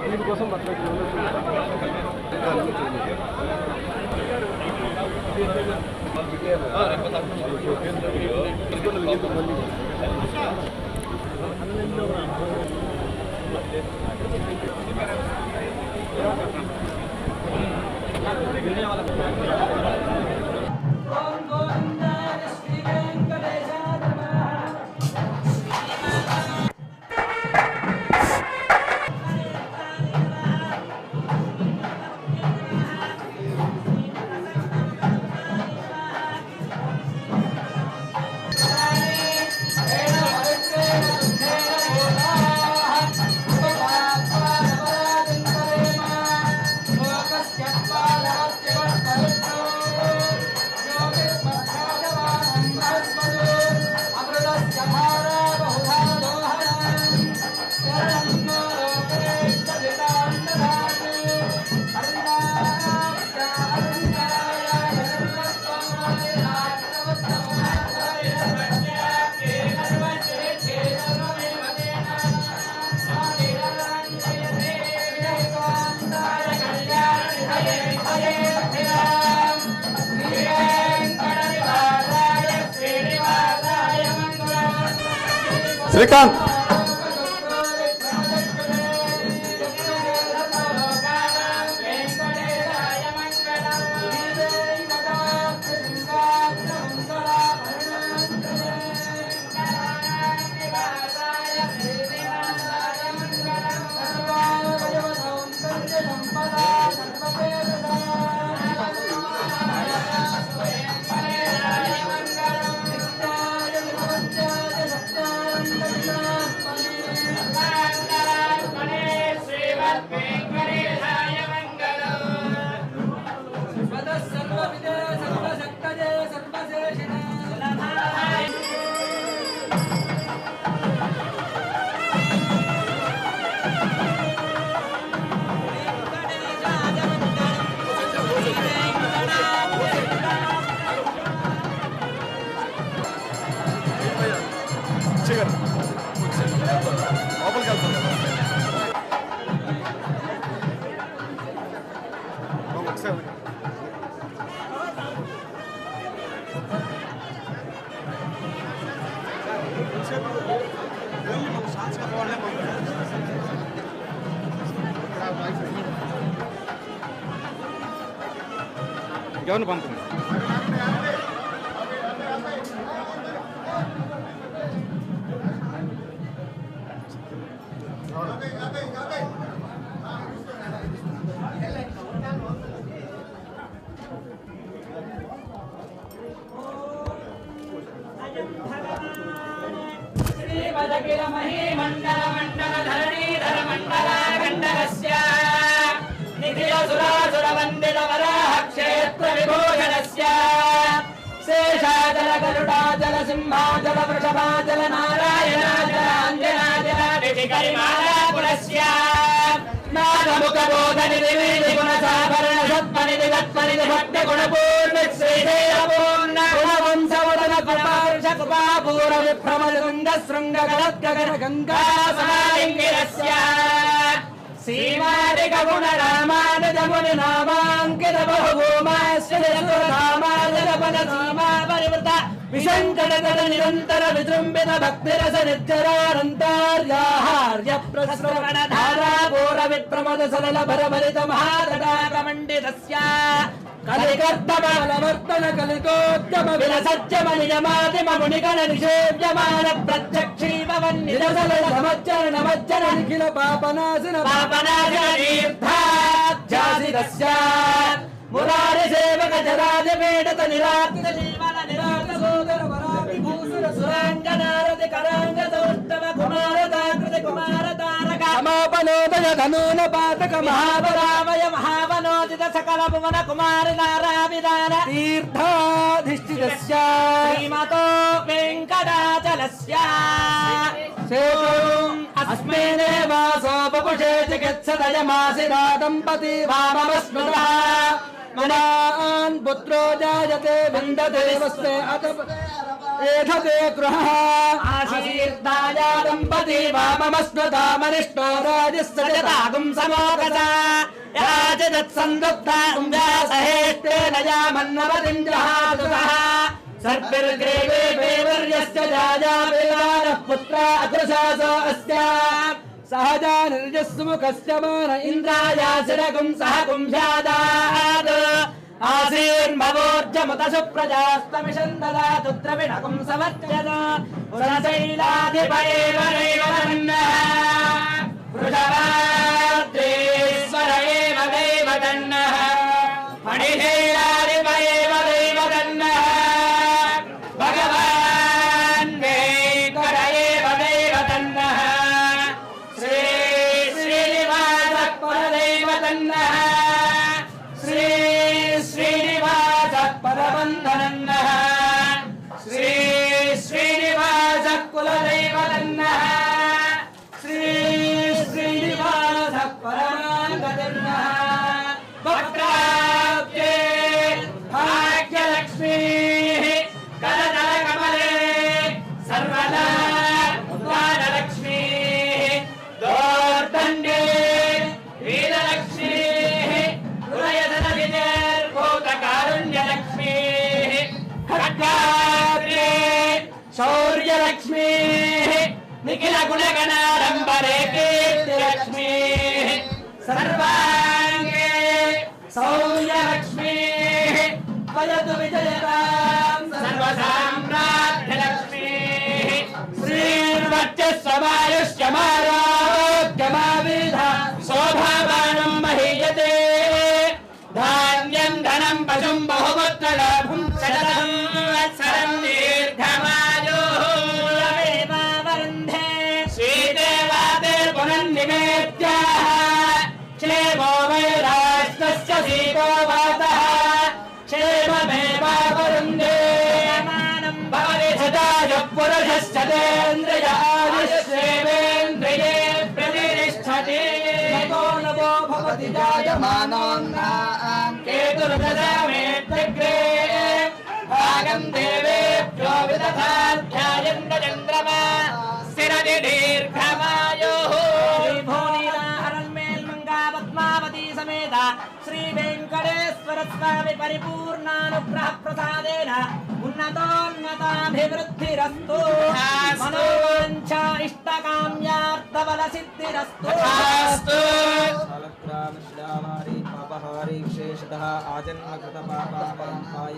దీనికోసం శ్రీకాంత్ ఎవరిని పంపుతుంది शेषाचल सिंहाचल वृषभाचल नारायणाचल अंजनाचल नागमुखबोधनिधि गुणसाभरण सत्मनिधि तत्मनिधि भक्त गुणपूर्ण श्रीदेवपूर्ण गुणवंशवदन कृपार्ष कृपापूर विभ्रमद गंग शृंग गणत्कगण गंगा समालिंगिरस्य सीमादिक गुण रामानुज मुनि नामांकित बहुभूमास्य रामानुज पद सीमा परिवृत विशंकटगण निरंतर विजृंभित भक्तिरस निर्जरानंतार्याहार्य प्रश्रवण धारा घोर विप्रमद सलल भरभरित महातटाक मंडितस्य कलिकर्तमालवर्तन कलिकोद्यम विलसज्जम निजमादिम मुनिगण निषेव्यमान प्रत्यक्षीभवन्निरसल समज्जन नमज्जन निखिल पापनाशन तीर्थाध्यासितस्य मुरारि सेवक जराज पीडित निराकृत जीवन निराकृत सोदर वराभि भूषण सुरांगनारति करांग सौष्ठव कुमारताकृति कुमारतारक समापनोदय धनून पातक महावरामय महावनोदित सकल भुवन कुमार नाराविदान तीर्थाधिष्ठितस्य श्रीमतो वेंकटाचलस्य सेतुम् अस्मिन् वासो बपुषे चिकित्सदयमासिरा दम्पती वामस्मृतः ममान् पुत्रो जायते विन्दते वस्ते अतः एषते गृहः आशीर्दाया दम्पती वाममस्मृतामनिष्टो राजस्सजतागुं समोगता याचदत्सन्दुक्तां व्यासहेष्टेन यामन्नवतिं जहातुतः सर्पिर्ग्रेवे वेवर्यस्य जाया वेदानः पुत्रा अकृशासो अस्य सहजा निर्जस्मुखस्य मान इन्द्रायासिरगुं सह कुंभ्यादात् आसीर्मवोर्जमुतसुप्रजास्तमिषं ददातु द्रविणगुं समर्चन पुरशैलाधिपयेव नैवतन्नः वृषभाद्रेश्वर एव दैवतन्नः मणिशैलाधिपयेव दैवतन्नः भगवान् वेङ्कट एव दैवतन्नः श्री श्रीनिवासः परदैवतन्नः श्री श्रीनिवासः परबन्धनन्नः श्री श्रीनिवासः कुलदैवतन्नः श्री श्रीनिवासः परमाङ्गतन्नः वक्त्राब्जे भाग्यलक्ष्मीः करतलकमले सर्वदा दानलक्ष्मीः दोर्दण्डे वीरलक्ष्मीः हृदयधनविनिर्भूतकारुण्यलक्ष्मीः खड्गाग्रे शौर्यलक्ष्मीः निखिलगुणगणाडम्बरे कीर्तिलक्ष्मीः सर्वाङ्गे सौर्यलक्ष्मीः वदतु विजयतां सर्वसाम्राज्यलक्ष्मीः श्रीर्वर्चस्वमायुष्यमारोग्यमाविधा शोभावानं महीयते धान्यं धनं पशुं बहुपुत्रलाभं शतं वत्सरं दीर्घमायुः श्रीदेवादेर्पुनन्निवेद्याः क्षेमो वैराष्ट्रस्य सीतो वातः क्षेममेवावरुन्धे भवति सदायुः पुरुषस्य तेन्द्रिय आदिश्रेवेन्द्रिये प्रतिष्ठति नमो भवति जायमानोऽन्नां केतुर्दशामेत्यग्रे भागं देवेभ्यो विदधाध्यायं चन्द्रमा स्थिरति दीर्घमायुः पद्मावती समेत श्री वेंकटेश्वर स्वामी परिपूर्णानुग्रह प्रसादेन उन्नतोन्नताभिवृद्धिरस्तु मनोवांछा इष्टकाम्यार्थबल सिद्धिरस्तु शालग्राम शिलावारी पापहारी विशेषतः आजन्म कृत पापाय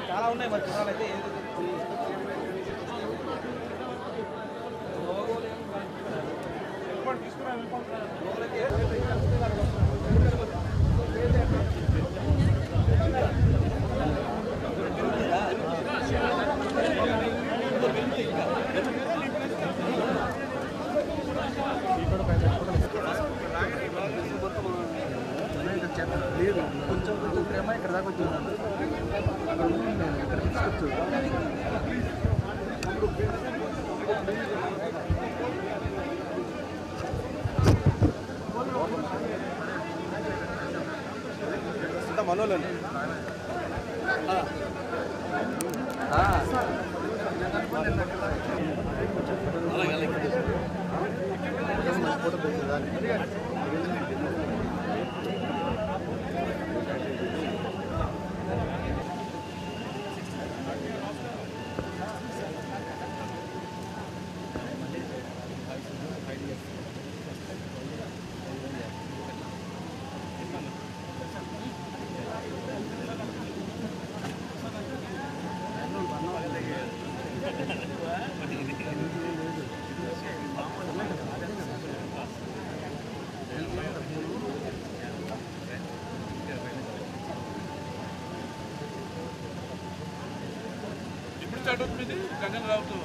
చాలా ఉన్నాయి మరి చూడాలైతే లేదు కొంచెం ప్రేమ ఇక్కడ దాకా వచ్చింది ఇక్కడ తీసుకొచ్చు మనోళ్ళని ఫోటో పెట్టిందా అడ్రస్ మీది గంగన్ రావుతూ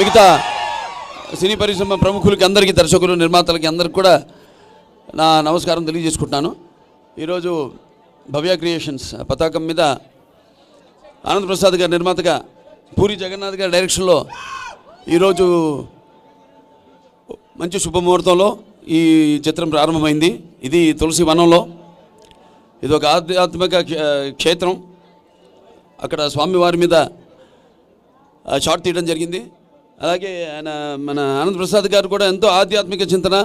మిగతా సినీ పరిశ్రమ ప్రముఖులకి అందరికీ, దర్శకులు, నిర్మాతలకి అందరికి కూడా నా నమస్కారం తెలియజేసుకుంటున్నాను. ఈరోజు భవ్య క్రియేషన్స్ పతాకం మీద ఆనంద్ ప్రసాద్ గారి నిర్మాతగా పూరి జగన్నాథ్ గారి డైరెక్షన్లో ఈరోజు మంచి శుభముహూర్తంలో ఈ చిత్రం ప్రారంభమైంది. ఇది తులసి వనంలో, ఇది ఒక ఆధ్యాత్మిక క్షేత్రం. అక్కడ స్వామివారి మీద షాట్ తీయడం జరిగింది. అలాగే మన ఆనంద్ ప్రసాద్ గారు కూడా ఎంతో ఆధ్యాత్మిక చింతన.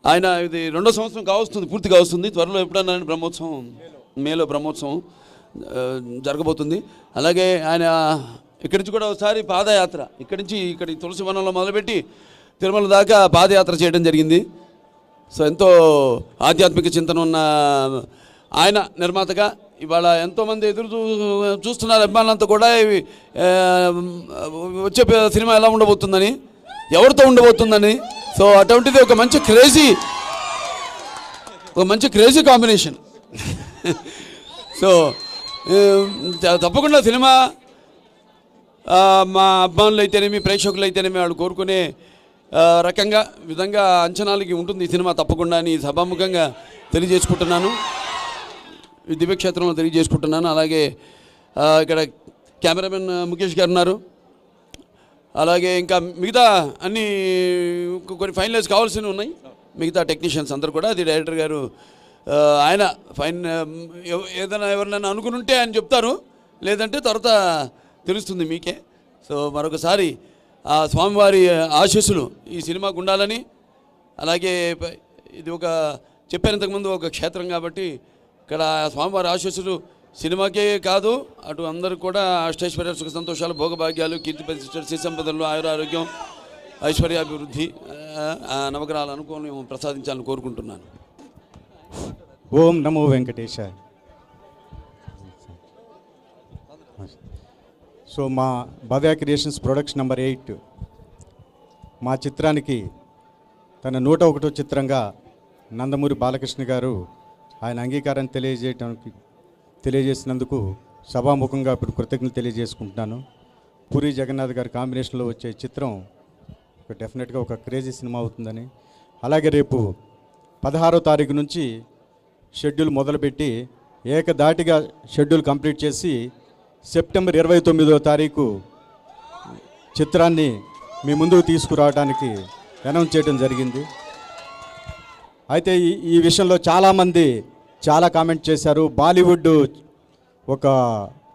ఆయన ఇది 2వ సంవత్సరం కావస్తుంది, పూర్తిగా వస్తుంది. త్వరలో ఎప్పుడన్నా బ్రహ్మోత్సవం, మేలో బ్రహ్మోత్సవం జరగబోతుంది. అలాగే ఆయన ఇక్కడి నుంచి కూడా ఒకసారి పాదయాత్ర ఇక్కడి నుంచి తులసి వనంలో మొదలుపెట్టి తిరుమల దాకా పాదయాత్ర చేయడం జరిగింది. సో ఎంతో ఆధ్యాత్మిక చింతన ఉన్న ఆయన నిర్మాతగా ఇవాళ ఎంతోమంది చూస్తున్నారు అభిమానులంతా కూడా వచ్చే సినిమా ఎలా ఉండబోతుందని, ఎవరితో ఉండబోతుందని. సో అటువంటిది ఒక మంచి క్రేజీ కాంబినేషన్. సో తప్పకుండా సినిమా మా అభిమానులు అయితేనేమి, ప్రేక్షకులు అయితేనేమి వాళ్ళు కోరుకునే విధంగా అంచనాలకి ఉంటుంది ఈ సినిమా తప్పకుండా అని సభాముఖంగా తెలియజేసుకుంటున్నాను, ఈ దివ్యక్షేత్రంలో తెలియజేసుకుంటున్నాను. అలాగే ఇక్కడ కెమెరామెన్ ముఖేష్ గారు ఉన్నారు. అలాగే ఇంకా మిగతా అన్ని కొన్ని ఫైనలైజ్ కావాల్సినవి ఉన్నాయి. మిగతా టెక్నీషియన్స్ అందరూ కూడా, అది డైరెక్టర్ గారు ఆయన ఏదైనా ఎవరినైనా అనుకుని ఉంటే ఆయన చెప్తారు, లేదంటే తర్వాత తెలుస్తుంది మీకే. సో మరొకసారి ఆ స్వామివారి ఆశీస్సులు ఈ సినిమాకు ఉండాలని, అలాగే ఇది చెప్పాను ఇంతకుముందు ఒక క్షేత్రం కాబట్టి ఇక్కడ స్వామివారి ఆశీస్సులు సినిమాకే కాదు, అటు అందరూ కూడా అష్టైశ్వర్య సుఖ సంతోషాలు, భోగభాగ్యాలు, కీర్తి ప్రతిష్టలు, శ్రీ సంపదలు, ఆయురారోగ్యం, ఐశ్వర్యాభివృద్ధి, నవగ్రహాల అనుకూలం ప్రసాదించాలని కోరుకుంటున్నాను. ఓం నమో వెంకటేశ. సో మా భవ్య క్రియేషన్స్ ప్రొడక్షన్ నెంబర్ 8 మా చిత్రానికి తన 101వ చిత్రంగా నందమూరి బాలకృష్ణ గారు ఆయన అంగీకారం తెలియజేసినందుకు సభాముఖంగా ఇప్పుడు కృతజ్ఞతలు తెలియజేసుకుంటున్నాను. పూరి జగన్నాథ్ గారి కాంబినేషన్లో వచ్చే చిత్రం డెఫినెట్గా ఒక క్రేజీ సినిమా అవుతుందని, అలాగే రేపు 16వ తారీఖు నుంచి షెడ్యూల్ మొదలుపెట్టి ఏకదాటిగా షెడ్యూల్ కంప్లీట్ చేసి సెప్టెంబర్ 29వ తారీఖు చిత్రాన్ని మీ ముందుకు తీసుకురావడానికి అనౌన్స్ చేయడం జరిగింది. అయితే ఈ విషయంలో చాలామంది చాలా కామెంట్ చేశారు. బాలీవుడ్ ఒక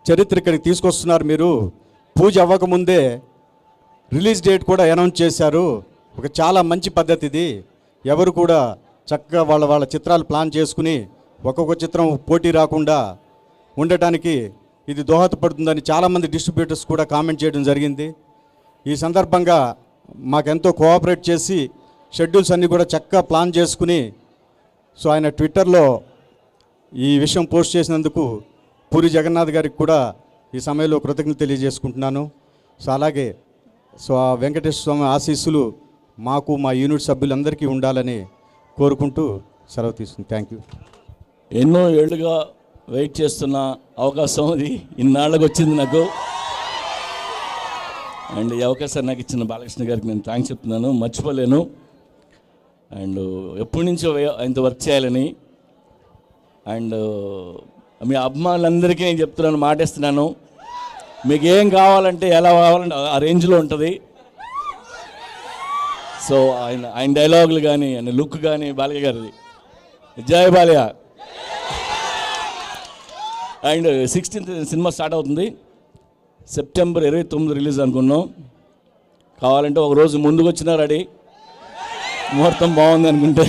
చరిత్ర ఇక్కడికి తీసుకొస్తున్నారు, మీరు పూజ అవ్వకముందే రిలీజ్ డేట్ కూడా అనౌన్స్ చేశారు, ఒక చాలా మంచి పద్ధతి ఇది. ఎవరు కూడా చక్కగా వాళ్ళ చిత్రాలు ప్లాన్ చేసుకుని ఒక్కొక్క చిత్రం పోటీ రాకుండా ఉండటానికి ఇది దోహదపడుతుందని చాలామంది డిస్ట్రిబ్యూటర్స్ కూడా కామెంట్ చేయడం జరిగింది. ఈ సందర్భంగా మాకెంతో కోఆపరేట్ చేసి షెడ్యూల్స్ అన్నీ కూడా చక్కగా ప్లాన్ చేసుకుని, సో ఆయన ట్విట్టర్లో ఈ విషయం పోస్ట్ చేసినందుకు పూరి జగన్నాథ్ గారికి కూడా ఈ సమయంలో కృతజ్ఞత తెలియజేసుకుంటున్నాను. సో అలాగే ఆ వెంకటేశ్వర స్వామి ఆశీస్సులు మాకు, మా యూనిట్ సభ్యులందరికీ ఉండాలని కోరుకుంటూ సెలవు తీసుకుంది. Thank you. ఎన్నో ఏళ్ళుగా వెయిట్ చేస్తున్న అవకాశం అది ఇన్నాళ్ళకి వచ్చింది నాకు. అండ్ ఈ అవకాశాన్ని నాకు ఇచ్చిన బాలకృష్ణ గారికి నేను థ్యాంక్స్ చెప్తున్నాను, మర్చిపోలేను. అండ్ ఎప్పటి నుంచో ఆయనతో వర్క్ చేయాలని. అండ్ మీ అభిమానులందరికీ నేను చెప్తున్నాను, మాటేస్తున్నాను, మీకు ఏం కావాలంటే ఎలా కావాలంటే ఆ రేంజ్లో ఉంటుంది. సో ఆయన డైలాగులు కానీ, ఆయన లుక్ కానీ, బాలయ్య గారిది జై Balayya. And 16th cinema start అవుతుంది, సెప్టెంబర్ 29 రిలీజ్ అనుకున్నాం. కావాలంటే ఒక రోజు ముందుకు వచ్చినా రెడీ, ముహూర్తం బాగుంది అనుకుంటే.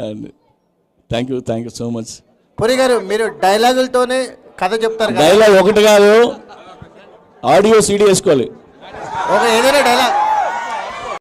And thank you so much. Puri గారు, మీరు డైలాగులతోనే కథ చెప్తారు. డైలాగ్ ఒకటి కాదు, ఆడియో సీడీ వేసుకోవాలి. ఏదైనా డైలాగ్